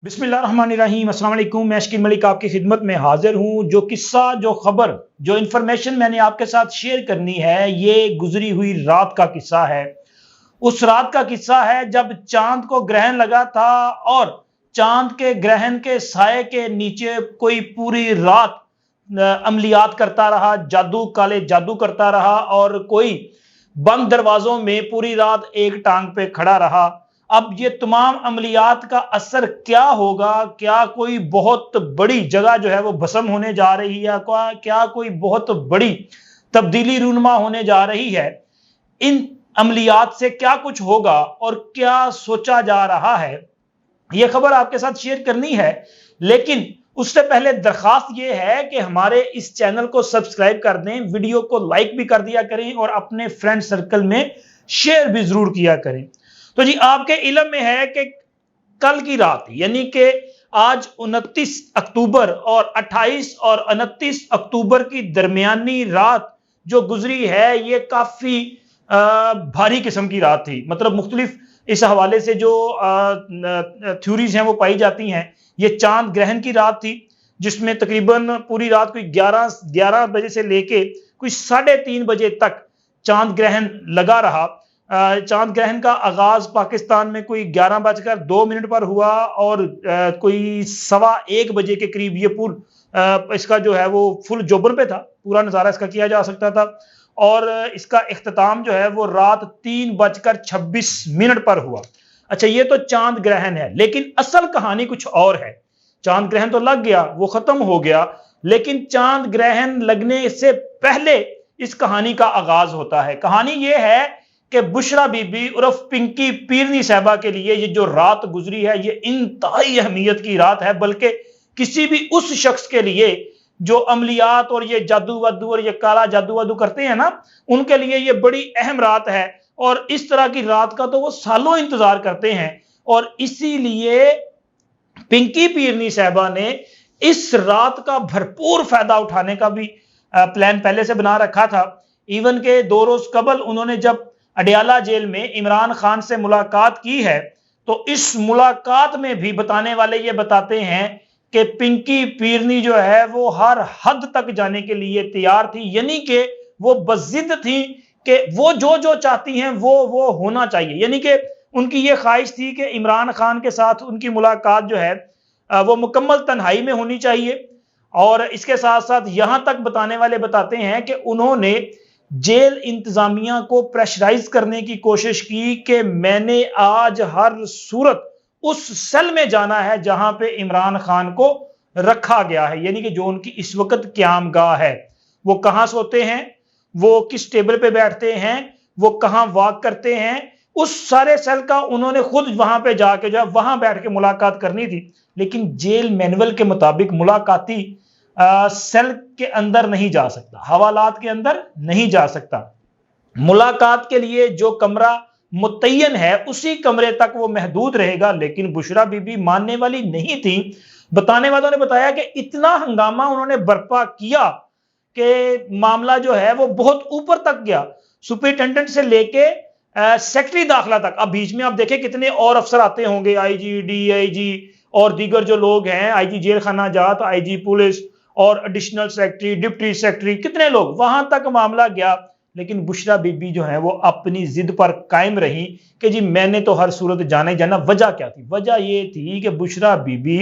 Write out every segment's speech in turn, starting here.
बिस्मिल्लाहिर्रहमानिर्रहीम अस्सलाम वालेकुम। मैं शकील मलिक आपकी खिदमत में हाजिर हूँ। जो किस्सा, जो खबर, जो इंफॉर्मेशन मैंने आपके साथ शेयर करनी है, ये गुजरी हुई रात का किस्सा है। उस रात का किस्सा है जब चांद को ग्रहण लगा था और चांद के ग्रहण के साए के नीचे कोई पूरी रात अमलियात करता रहा, जादू, काले जादू करता रहा और कोई बंद दरवाजों में पूरी रात एक टांग पे खड़ा रहा। अब ये तमाम अमलियात का असर क्या होगा? क्या कोई बहुत बड़ी जगह जो है वो भस्म होने जा रही है? क्या कोई बहुत बड़ी तब्दीली रूनमा होने जा रही है? इन अमलियात से क्या कुछ होगा और क्या सोचा जा रहा है, यह खबर आपके साथ शेयर करनी है। लेकिन उससे पहले दरखास्त यह है कि हमारे इस चैनल को सब्सक्राइब कर दें, वीडियो को लाइक भी कर दिया करें और अपने फ्रेंड सर्कल में शेयर भी जरूर किया करें। तो जी, आपके इल्म में है कि कल की रात यानी कि आज 29 अक्टूबर और 28 और 29 अक्टूबर की दरमियानी रात जो गुजरी है, ये काफी भारी किस्म की रात थी। मतलब मुख्तलिफ इस हवाले से जो थ्योरीज हैं वो पाई जाती हैं। ये चांद ग्रहण की रात थी जिसमें तकरीबन पूरी रात कोई 11 बजे से लेके कोई 3:30 बजे तक चांद ग्रहण लगा रहा। चांद ग्रहण का आगाज पाकिस्तान में कोई 11:02 पर हुआ और कोई 1:15 बजे के करीब ये इसका जो है वो फुल जोबन पे था, पूरा नजारा इसका किया जा सकता था। और इसका इख्तिताम जो है वो रात 3:26 पर हुआ। अच्छा, ये तो चांद ग्रहण है, लेकिन असल कहानी कुछ और है। चांद ग्रहण तो लग गया, वो खत्म हो गया, लेकिन चांद ग्रहण लगने से पहले इस कहानी का आगाज होता है। कहानी ये है कि बुशरा बीबी उर्फ पिंकी पीरनी साहबा के लिए ये जो रात गुजरी है, ये इंतहाई अहमियत की रात है। बल्कि किसी भी उस शख्स के लिए जो अमलियात और ये जादू वादू और ये काला जादू वादू करते हैं ना, उनके लिए ये बड़ी अहम रात है। और इस तरह की रात का तो वो सालों इंतजार करते हैं और इसीलिए पिंकी पीरनी साहबा ने इस रात का भरपूर फायदा उठाने का भी प्लान पहले से बना रखा था। इवन के 2 रोज कबल उन्होंने जब अडियाला जेल में इमरान खान से मुलाकात की है, तो इस मुलाकात में भी बताने वाले ये बताते हैं कि पिंकी पीरनी जो है वो हर हद तक जाने के लिए तैयार थी। यानी कि वो बजिद थी कि वो जो जो चाहती हैं वो होना चाहिए। यानी कि उनकी ये ख्वाहिश थी कि इमरान खान के साथ उनकी मुलाकात जो है वो मुकम्मल तन्हाई में होनी चाहिए। और इसके साथ साथ यहां तक बताने वाले बताते हैं कि उन्होंने जेल इंतजामिया को प्रेशराइज करने की कोशिश की कि मैंने आज हर सूरत उस सेल में जाना है जहां पे इमरान खान को रखा गया है। यानी कि जो उनकी इस वक्त क़यामगाह है, वो कहां सोते हैं, वो किस टेबल पे बैठते हैं, वो कहां वॉक करते हैं, उस सारे सेल का उन्होंने खुद वहां पे जाके जो है वहां बैठ के मुलाकात करनी थी। लेकिन जेल मैनुअल के मुताबिक मुलाकाती सेल के अंदर नहीं जा सकता, हवालात के अंदर नहीं जा सकता। मुलाकात के लिए जो कमरा मुतय्यन है उसी कमरे तक वो महदूद रहेगा। लेकिन बुशरा बीबी मानने वाली नहीं थी। बताने वालों ने बताया कि इतना हंगामा उन्होंने बर्पा किया कि मामला जो है वो बहुत ऊपर तक गया, सुपरिटेंडेंट से लेके सेक्रेटरी दाखिला तक। अब बीच में आप देखें कितने और अफसर आते होंगे, आईजी, डीआईजी और दीगर जो लोग हैं, आईजी जेल खाना जात, आईजी पुलिस और एडिशनल सेक्रेटरी, डिप्टी सेक्रेटरी, कितने लोग, वहां तक मामला गया। लेकिन बुशरा बीबी जो है वो अपनी जिद पर कायम रही कि जी मैंने तो हर सूरत जाना ही जाना। वजह क्या थी? वजह ये थी कि बुशरा बीबी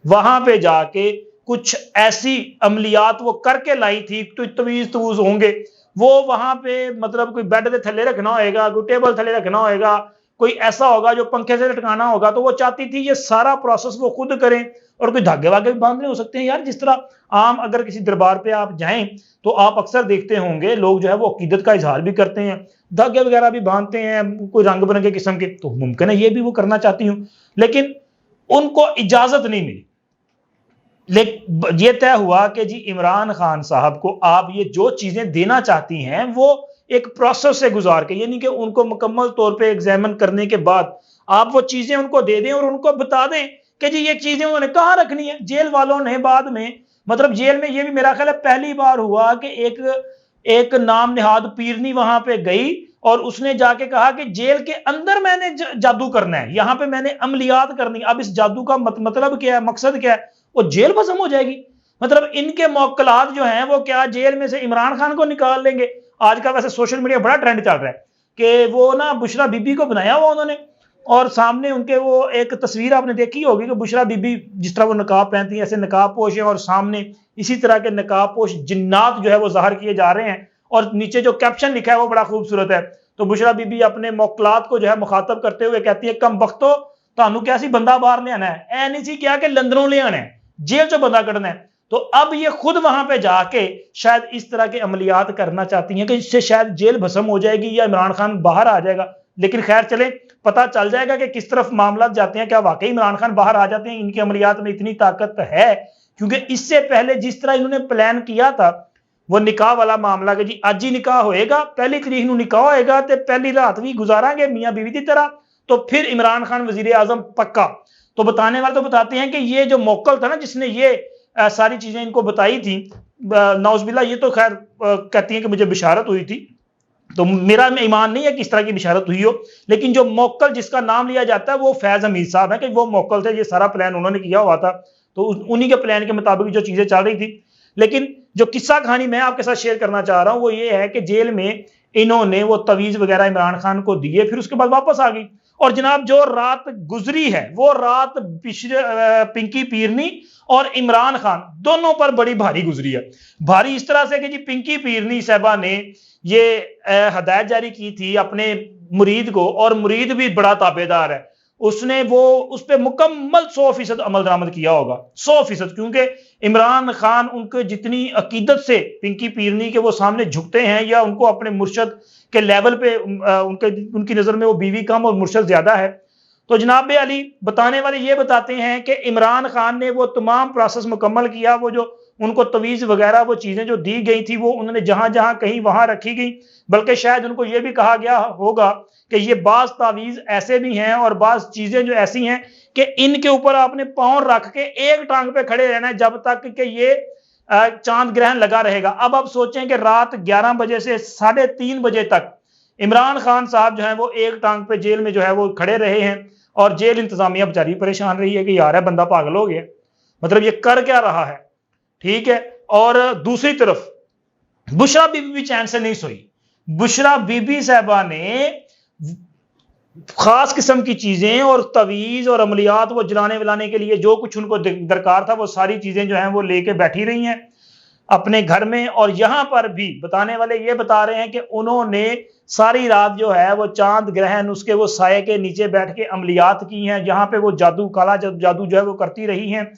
वहां पे जाके कुछ ऐसी अमलियात वो करके लाई थी, तो तवीज तवूज होंगे वो वहां पे, मतलब कोई बेड के थले रखना होगा, कोई टेबल थले रखना होगा, कोई ऐसा होगा जो पंखे से लटकाना होगा। तो वो चाहती थी ये सारा प्रोसेस वो खुद करें और कोई धागे वागे भी बांधने हो सकते हैं यार। जिस तरह आम अगर किसी दरबार पे आप जाएं तो आप अक्सर देखते होंगे लोग जो है वो अकीदत का इजहार भी करते हैं, धागे वगैरह भी बांधते हैं कोई रंग बिरंगे किस्म के। तो मुमकिन है ये भी वो करना चाहती हूँ, लेकिन उनको इजाजत नहीं मिली। लेकिन ये तय हुआ कि जी इमरान खान साहब को आप ये जो चीजें देना चाहती हैं वो एक प्रोसेस से गुजार के, यानी कि उनको मुकम्मल तौर पे एग्जामिन करने के बाद आप वो चीजें उनको दे दें और उनको बता दें कि जी ये चीजें उन्होंने कहाँ रखनी है। जेल वालों ने बाद में, मतलब जेल में ये भी मेरा ख्याल है पहली बार हुआ कि एक नाम निहाद पीरनी वहां पे गई और उसने जाके कहा कि जेल के अंदर मैंने जादू करना है, यहां पे मैंने अमलियात करनी। अब इस जादू का मतलब क्या है, मकसद क्या है? वो जेल भस्म हो जाएगी। मतलब इनके मौकलात जो हैं वो क्या जेल में से इमरान खान को निकाल लेंगे? आज का वैसे सोशल मीडिया बड़ा ट्रेंड चल रहा है कि वो ना बुशरा बीबी को बनाया हुआ उन्होंने, और सामने उनके वो एक तस्वीर आपने देखी होगी कि बुशरा बीबी जिस तरह वो नकाब पहनती है ऐसे नकाब पोश है, और सामने इसी तरह के नकाब पोश जिन्नात जो है वो जाहिर किए जा रहे हैं, और नीचे जो कैप्शन लिखा है वो बड़ा खूबसूरत है। तो बुशरा बीबी अपने मौकलात को जो है मुखातब करते हुए कहती है, कम बख्तो तानू कैसी बंदा बाहर ले आना है, ऐ नहीं सी क्या कि लंदनों ले आना है, जेल चो बंदा कढ़ना है। तो अब ये खुद वहां पे जाके शायद इस तरह के अमलियात करना चाहती हैं कि इससे शायद जेल भस्म हो जाएगी या इमरान खान बाहर आ जाएगा। लेकिन खैर चले, पता चल जाएगा कि किस तरफ मामला जाते हैं। क्या वाकई इमरान खान बाहर आ जाते हैं? इनकी अमलियात में इतनी ताकत है, क्योंकि इससे पहले जिस तरह इन्होंने प्लान किया था वो निकाह वाला मामला कि जी आज ही निकाह होएगा, पहली तरीक नूं निकाह होएगा ते पहली रात भी गुजारांगे मियां बीवी की तरह, तो फिर इमरान खान वजीर आजम पक्का। तो बताने वाले तो बताते हैं कि ये जो मोकल था ना जिसने ये सारी चीजें इनको बताई थी, नौजबिल्ला, ये तो खैर कहती हैं कि मुझे बिशारत हुई थी, तो मेरा ईमान नहीं है कि इस तरह की बिशारत हुई हो, लेकिन जो मोकल जिसका नाम लिया जाता है वो फैज हमीद साहब है कि वो मोकल थे, ये सारा प्लान उन्होंने किया हुआ था। तो उन्हीं के प्लान के मुताबिक जो चीजें चल रही थी। लेकिन जो किस्सा कहानी मैं आपके साथ शेयर करना चाह रहा हूं वो ये है कि जेल में इन्होंने वो तवीज वगैरह इमरान खान को दिए, फिर उसके बाद वापस आ गई। और जनाब जो रात गुजरी है वो रात पिंकी पीरनी और इमरान खान दोनों पर बड़ी भारी गुजरी है। भारी इस तरह से कि जी पिंकी पीरनी साहबा ने ये हदायत जारी की थी अपने मुरीद को, और मुरीद भी बड़ा ताबेदार है, उसने वो उस पर मुकम्मल 100% अमल दरामद किया होगा, 100%, क्योंकि इमरान खान उनके जितनी अकीदत से पिंकी पीरनी के वो सामने झुकते हैं या उनको अपने मुर्शद के लेवल पे उनकी नजर में वो बीवी कम और मुर्शद ज्यादा है। तो जनाब अली बताने वाले ये बताते हैं कि इमरान खान ने वो तमाम प्रोसेस मुकम्मल किया, वो जो उनको तवीज़ वगैरह वो चीज़ें जो दी गई थी वो उन्होंने जहां जहां कहीं वहां रखी गई, बल्कि शायद उनको ये भी कहा गया होगा कि ये बाज तावीज़ ऐसे भी हैं और बाज चीज़ें जो ऐसी हैं कि इनके ऊपर आपने पाँव रख के एक टांग पे खड़े रहना है जब तक कि ये चांद ग्रहण लगा रहेगा। अब आप सोचें कि रात 11 बजे से 3:30 बजे तक इमरान खान साहब जो है वो एक टांग पे जेल में जो है वो खड़े रहे हैं, और जेल इंतजामिया बेचारी परेशान रही है कि यार है बंदा पागल हो गया, मतलब ये कर क्या रहा है, ठीक है। और दूसरी तरफ बुशरा बीबी भी चैन से नहीं सोई। बुशरा बीबी साहबा ने खास किस्म की चीजें और तवीज और अमलियात वो जलाने वलाने के लिए जो कुछ उनको दरकार था वो सारी चीजें जो हैं वो लेके बैठी रही हैं अपने घर में। और यहां पर भी बताने वाले ये बता रहे हैं कि उन्होंने सारी रात जो है वो चांद ग्रहण उसके वो साये के नीचे बैठ के अमलियात की हैं, जहां पे वो जादू काला जादू जो है वो करती रही हैं।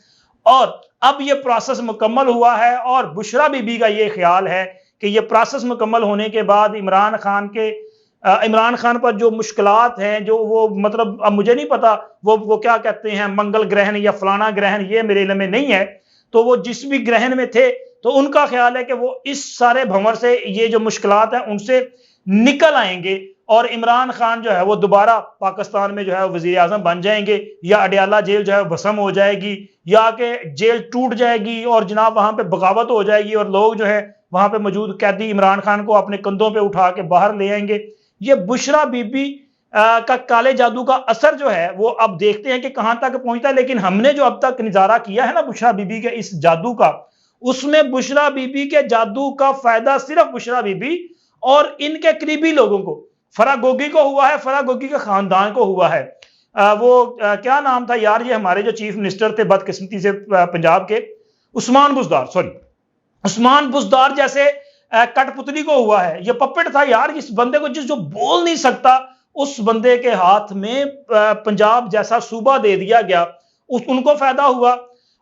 और अब ये प्रोसेस मुकम्मल हुआ है, और बुशरा बीबी का ये ख्याल है कि ये प्रोसेस मुकम्मल होने के बाद इमरान खान पर जो मुश्किलात हैं, जो वो मतलब अब मुझे नहीं पता वो क्या कहते हैं मंगल ग्रहण या फलाना ग्रहण, ये मेरे इल्म में नहीं है, तो वो जिस भी ग्रहण में थे तो उनका ख्याल है कि वो इस सारे भंवर से ये जो मुश्किलात हैं उनसे निकल आएंगे, और इमरान खान जो है वो दोबारा पाकिस्तान में जो है वजीर आजम बन जाएंगे, या अडयाला जेल जो है भस्म हो जाएगी, या कि जेल टूट जाएगी और जनाब वहां पे बगावत हो जाएगी और लोग जो है वहां पे मौजूद कैदी इमरान खान को अपने कंधों पे उठा के बाहर ले आएंगे। ये बुशरा बीबी का काले जादू का असर जो है वो अब देखते हैं कि कहां तक पहुंचता है। लेकिन हमने जो अब तक नजारा किया है ना बुशरा बीबी के इस जादू का, उसमें बुशरा बीबी के जादू का फायदा सिर्फ बुशरा बीबी और इनके करीबी लोगों को, फरागोगी को हुआ है, फरागोगी के खानदान को हुआ है। क्या नाम था यार, ये हमारे जो चीफ मिनिस्टर थे बदकिस्मती से पंजाब के, उस्मान बुजदार जैसे कठपुतली को हुआ है। ये पपेट था यार, इस बंदे को जो बोल नहीं सकता उस बंदे के हाथ में पंजाब जैसा सूबा दे दिया गया, उनको फायदा हुआ।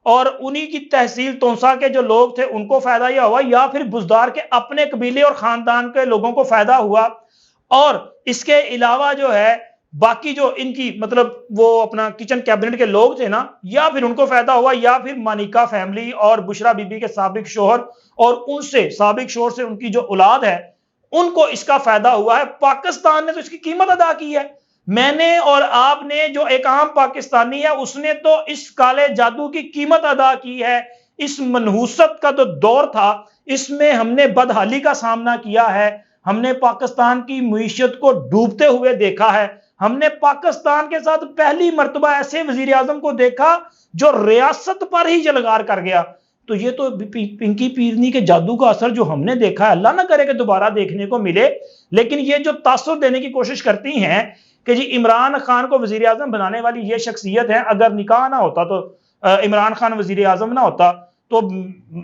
और उन्हीं की तहसील तोंसा के जो लोग थे उनको फायदा यह हुआ, या फिर बुजदार के अपने कबीले और खानदान के लोगों को फायदा हुआ। और इसके अलावा जो है बाकी जो इनकी मतलब वो अपना किचन कैबिनेट के लोग थे ना, या फिर उनको फायदा हुआ, या फिर मानिका फैमिली और बुशरा बीबी के साबिक शोहर और उनसे साबिक शोहर से उनकी जो औलाद है उनको इसका फायदा हुआ है। पाकिस्तान ने तो इसकी कीमत अदा की है। मैंने और आपने जो एक आम पाकिस्तानी है उसने तो इस काले जादू की कीमत अदा की है। इस मनहूसत का जो दौर था इसमें हमने बदहाली का सामना किया है, हमने पाकिस्तान की मईशत को डूबते हुए देखा है। हमने पाकिस्तान के साथ पहली मर्तबा ऐसे वजीर आजम को देखा जो रियासत पर ही जलगार कर गया। तो ये तो पिंकी पीरनी के जादू का असर जो हमने देखा है, अल्लाह ना करे कि दोबारा देखने को मिले। लेकिन ये जो तासुर देने की कोशिश करती हैं कि जी इमरान खान को वजीर आजम बनाने वाली ये शख्सियत है, अगर निकाह ना होता तो इमरान खान वजीर आजम ना होता, तो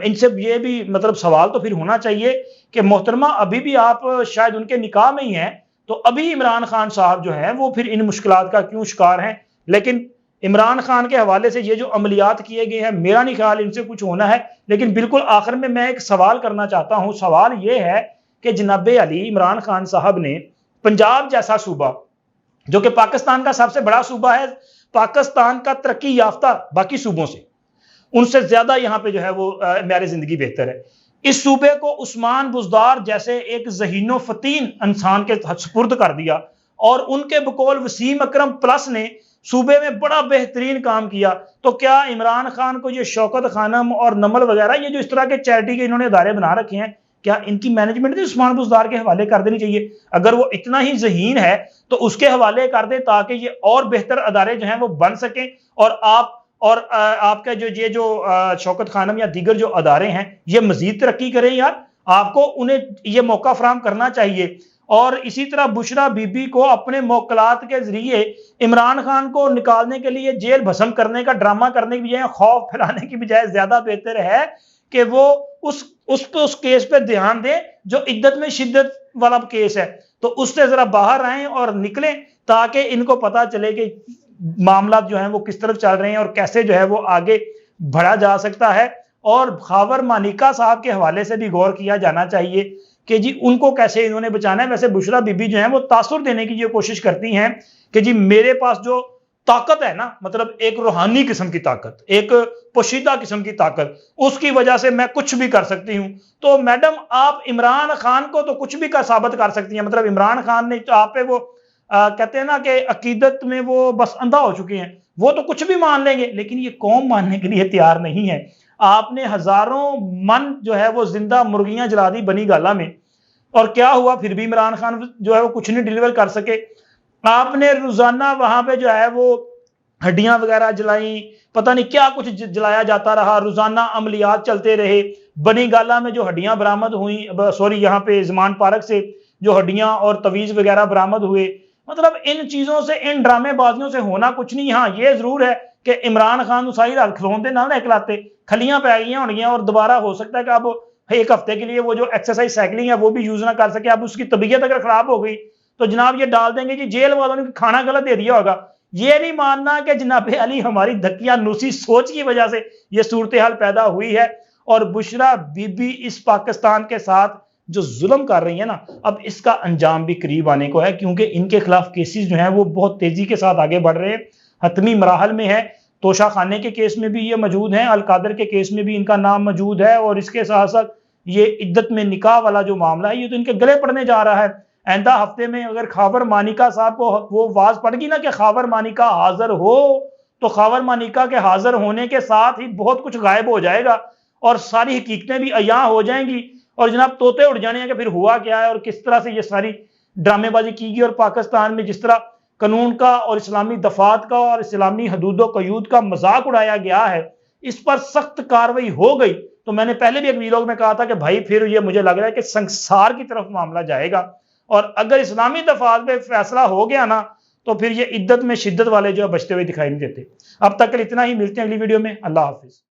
इनसे ये भी मतलब सवाल तो फिर होना चाहिए कि मोहतरमा अभी भी आप शायद उनके निकाह में ही हैं, तो अभी इमरान खान साहब जो है वो फिर इन मुश्किलात का क्यों शिकार हैं। लेकिन इमरान खान के हवाले से ये जो अमलियात किए गए हैं, मेरा नहीं ख्याल इनसे कुछ होना है। लेकिन बिल्कुल आखिर में मैं एक सवाल करना चाहता हूं। सवाल ये है कि जनाब अली इमरान खान साहब ने पंजाब जैसा सूबा, जो कि पाकिस्तान का सबसे बड़ा सूबा है, पाकिस्तान का तरक्की याफ्ता बाकी सूबों से, उनसे ज्यादा यहाँ पे जो है वो मेरी जिंदगी बेहतर है, इस सूबे को उस्मान बुज़दार जैसे एक ज़हीनो फतीन इंसान के सुपुर्द कर दिया और उनके बकौल वसीम अकरम प्लस ने सूबे में बड़ा बेहतरीन काम किया। तो क्या इमरान खान को ये शौकत खानम और नमल वगैरह ये जो इस तरह के चैरिटी के इन्होंने इदारे बना रखे हैं, क्या इनकी मैनेजमेंट उस्मान बुज़दार के हवाले कर देनी चाहिए? अगर वो इतना ही ज़हीन है तो उसके हवाले कर दे ताकि ये और बेहतर अदारे जो हैं वो बन सकें। और आपका जो शौकत खानम या दीगर जो अदारे हैं ये मजीद तरक्की करें। यार आपको उन्हें ये मौका फराहम करना चाहिए। और इसी तरह बुशरा बीबी को अपने मौकलात के जरिए इमरान खान को निकालने के लिए जेल भस्म करने का ड्रामा करने की बजाय, खौफ फैलाने की बजाय ज्यादा बेहतर है कि वो उस केस पे ध्यान दें जो इद्दत में शिद्दत वाला केस है, तो उससे जरा बाहर आए और निकलें ताकि इनको पता चले कि मामला जो है वो किस तरफ चल रहे हैं और कैसे जो है वो आगे बढ़ा जा सकता है। और खावर मानिका साहब के हवाले से भी गौर किया जाना चाहिए कि जी उनको कैसे इन्होंने बचाना है। वैसे बुशरा बीबी जो है वो तासुर देने की जो कोशिश करती हैं कि जी मेरे पास जो ताकत है ना, मतलब एक रूहानी किस्म की ताकत, एक पोशीदा किस्म की ताकत, उसकी वजह से मैं कुछ भी कर सकती हूं। तो मैडम आप इमरान खान को तो कुछ भी साबित कर सकती हैं। मतलब इमरान खान ने तो आप पे वो कहते हैं ना कि अकीदत में वो बस अंधा हो चुके हैं, वो तो कुछ भी मान लेंगे, लेकिन ये कौम मानने के लिए तैयार नहीं है। आपने हजारों मन जो है वो जिंदा मुर्गियां जला दी बनी गाला में, और क्या हुआ? फिर भी इमरान खान जो है वो कुछ नहीं डिलीवर कर सके। आपने रोजाना वहां पे जो है वो हड्डियां वगैरह जलाई, पता नहीं क्या कुछ जलाया जाता रहा, रोजाना अमलियात चलते रहे। बनी गाला में जो हड्डियां बरामद हुई, सॉरी यहाँ पे जमान पार्क से जो हड्डियां और तवीज वगैरह बरामद हुए, मतलब इन चीजों से, इन ड्रामेबाजियों से होना कुछ नहीं। हाँ ये जरूर है कि इमरान खान सारी रात खिलौते ना इकलाते, खलियां पै गई होंगियां और दोबारा हो सकता है कि अब एक हफ्ते के लिए वो जो एक्सरसाइज साइकिलिंग है वो भी यूज ना कर सके। अब उसकी तबीयत अगर खराब हो गई तो जनाब ये डाल देंगे जी जेल वालों ने खाना गलत दे दिया होगा। ये नहीं मानना कि जनाब अली हमारी धक्कियानूसी सोच की वजह से ये सूरत हाल पैदा हुई है। और बुशरा बीबी इस पाकिस्तान के साथ जो जुल्म कर रही है ना, अब इसका अंजाम भी करीब आने को है, क्योंकि इनके खिलाफ केसेस जो हैं वो बहुत तेजी के साथ आगे बढ़ रहे हैं, हतमी मराहल में है। तोशा खाने के केस में भी ये मौजूद हैं, अलकादर के केस में भी इनका नाम मौजूद है, और इसके साथ साथ ये इद्दत में निकाह वाला जो मामला है ये तो इनके गले पड़ने जा रहा है। आइंदा हफ्ते में अगर खावर मानिका साहब को वो आवाज पड़ेगी ना कि खावर मानिका हाजिर हो, तो खावर मानिका के हाजिर होने के साथ ही बहुत कुछ गायब हो जाएगा और सारी हकीकतें भी अयां हो जाएंगी। और जनाब तोते उड़ जाने हैं कि फिर हुआ क्या है और किस तरह से ये सारी ड्रामेबाजी की गई। और पाकिस्तान में जिस तरह कानून का और इस्लामी दफात का और इस्लामी हदूद कयूद का मजाक उड़ाया गया है, इस पर सख्त कार्रवाई हो गई तो मैंने पहले भी एक वीलॉग में कहा था कि भाई फिर ये मुझे लग रहा है कि संसार की तरफ मामला जाएगा। और अगर इस्लामी दफात पे फैसला हो गया ना तो फिर ये इद्दत में शिद्दत वाले जो बचते हुए दिखाई नहीं देते। अब तक इतना ही, मिलते हैं अगली वीडियो में। अल्लाह हाफिज।